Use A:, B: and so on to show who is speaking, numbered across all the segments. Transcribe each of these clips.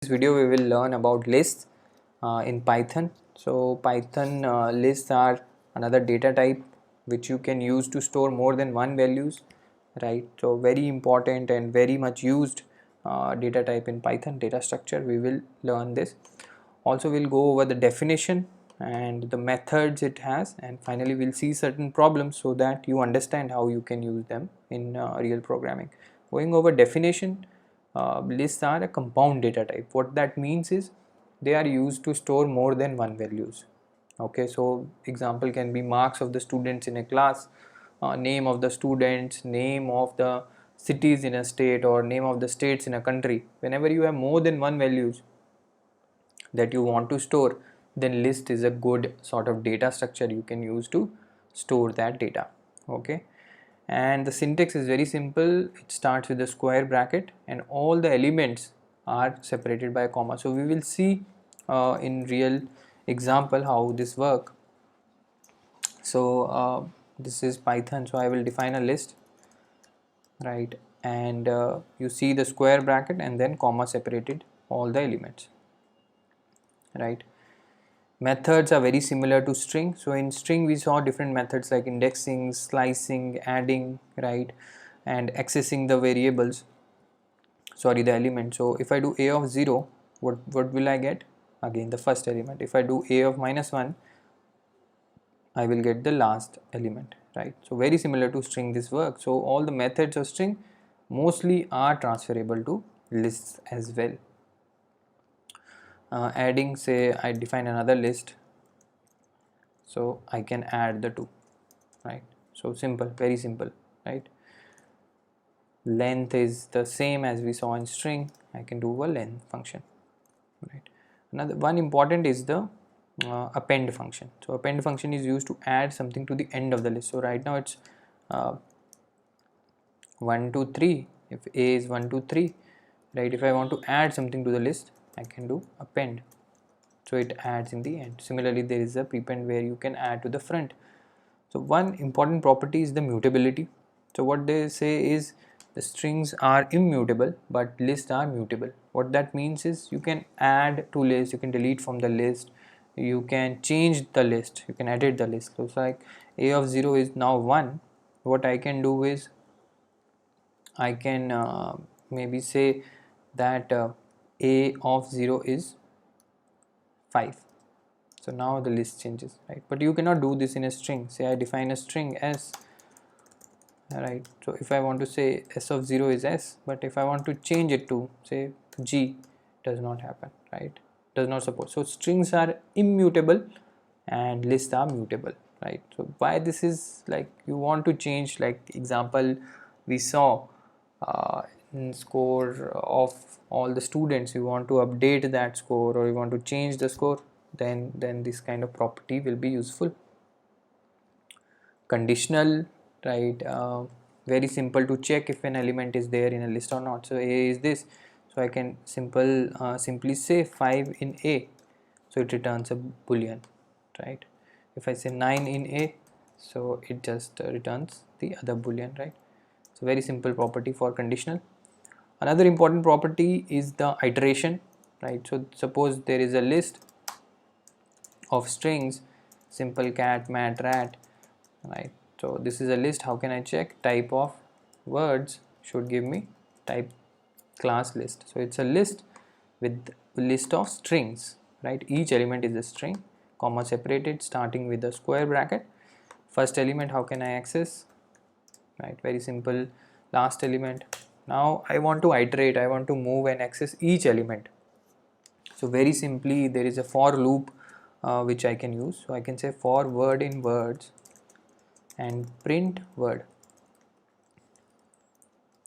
A: this video we will learn about lists in Python. So Python lists are another data type which you can use to store more than one values, right? So very important and very much used data type in Python, data structure. We will learn this. Also we'll go over the definition and the methods it has, and finally we'll see certain problems so that you understand how you can use them in real programming. Going over definition, lists are a compound data type. What that means is they are used to store more than one values. Okay, so example can be marks of the students in a class, name of the students, name of the cities in a state, or name of the states in a country. Whenever you have more than one values that you want to store, then list is a good sort of data structure you can use to store that data. Okay, and the syntax is very simple. It starts with a square bracket and all the elements are separated by a comma. So we will see in real example how this work. So this is Python, so I will define a list, right? And you see the square bracket and then comma separated all the elements, right? Methods are very similar to string. So in string we saw different methods like indexing, slicing, adding, right, and accessing the variables, sorry, the element. So if I do a of 0, what will I get? Again the first element. If I do a of -1, I will get the last element, right? So very similar to string this works. So all the methods of string mostly are transferable to lists as well. Adding, say I define another list, so I can add the two, right? So simple, very simple, right? Length is the same as we saw in string. I can do a length function, right? Another one important is the append function. So append function is used to add something to the end of the list. So right now it's 1 2 3. If a is 1 2 3, right, if I want to add something to the list, I can do append, so it adds in the end. Similarly there is a prepend where you can add to the front. So one important property is the mutability. So what they say is the strings are immutable but lists are mutable. What that means is you can add to list, you can delete from the list, you can change the list, you can edit the list. So it's like a of 0 is now 1. What I can do is I can maybe say that a of 0 is 5. So now the list changes, right? But you cannot do this in a string. Say I define a string s, right? So if I want to say s of 0 is s, but if I want to change it to say g, does not happen, right? Does not support. So strings are immutable and lists are mutable, right? So why this is like you want to change, like example we saw in score of all the students, you want to update that score or you want to change the score, then this kind of property will be useful. Conditional, right, very simple to check if an element is there in a list or not. So a is this, so I can simply say 5 in a, so it returns a boolean, right? If I say 9 in a, so it just returns the other boolean, right? So very simple property for conditional. Another important property is the iteration, right? So suppose there is a list of strings, simple cat, mat, rat, right? So this is a list. How can I check? Type of words should give me type class list. So it's a list with a list of strings, right? Each element is a string, comma separated, starting with a square bracket. First element, how can I access? Right, very simple. Last element. Now I want to iterate, I want to move and access each element. So very simply there is a for loop which I can use. So I can say for word in words and print word.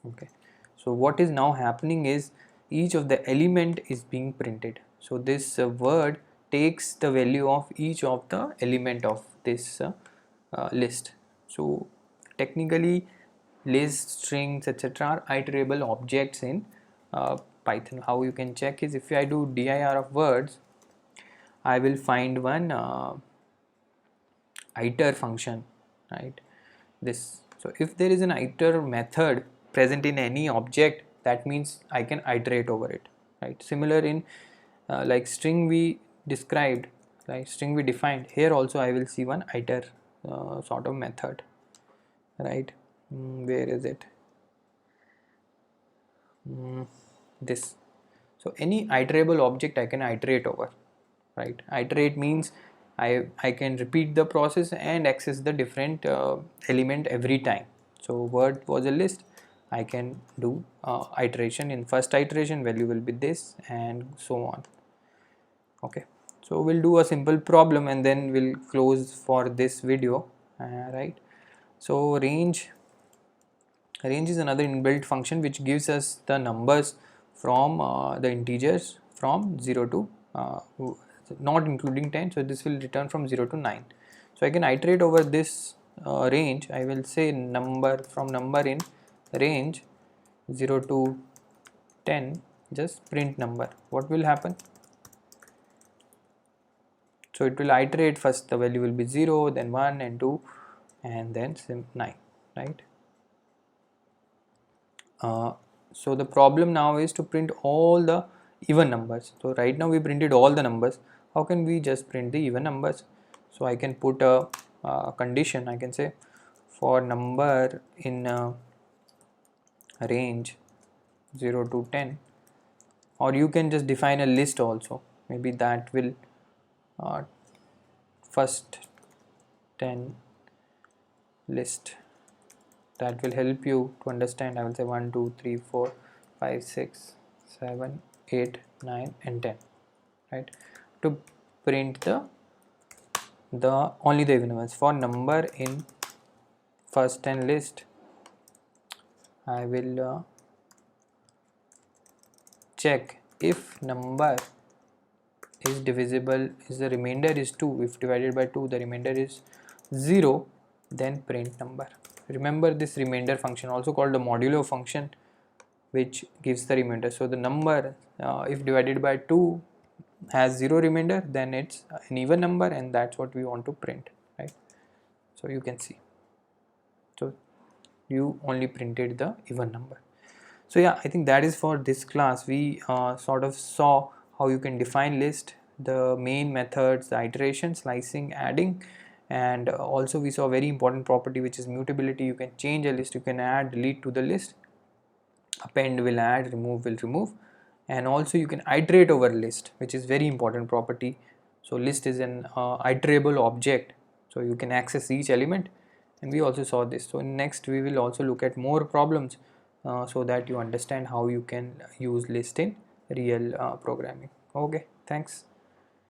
A: Okay, so what is now happening is each of the element is being printed. So this word takes the value of each of the element of this list. So technically list, strings, etc. are iterable objects in Python. How you can check is if I do dir of words, I will find one iter function, right? This, so if there is an iter method present in any object, that means I can iterate over it, right? Similar in like string we described, like string we defined, here also I will see one iter sort of method, right? Where is it? This. So any iterable object I can iterate over, right? Iterate means I can repeat the process and access the different element every time. So word was a list, I can do iteration. In first iteration value will be this and so on. Okay, so we'll do a simple problem and then we'll close for this video, right? So range is another inbuilt function which gives us the numbers from the integers from 0 to not including 10, so this will return from 0 to 9. So I can iterate over this range. I will say number from number in range 0 to 10, just print number. What will happen? So it will iterate, first the value will be 0, then 1 and 2 and then 9, right? So the problem now is to print all the even numbers. So right now we printed all the numbers. How can we just print the even numbers? So I can put a condition. I can say for number in range 0 to 10, or you can just define a list also. Maybe that will uh, first 10 list. That will help you to understand. I will say 1 2 3 4 5 6 7 8 9 and 10, right? To print the only the even numbers. For number in first 10 list, I will check if number is divisible, is the remainder is 2. If divided by 2 the remainder is 0, then print number. Remember this remainder function, also called the modulo function, which gives the remainder. So the number if divided by 2 has 0 remainder, then it's an even number and that's what we want to print, right? So you can see, so you only printed the even number. So yeah, I think that is for this class. We sort of saw how you can define list, the main methods, the iteration, slicing, adding, and also we saw a very important property which is mutability. You can change a list, you can add, delete to the list, append will add, remove will remove, and also you can iterate over list, which is very important property. So list is an iterable object, so you can access each element, and we also saw this. So next we will also look at more problems so that you understand how you can use list in real programming. Okay, thanks.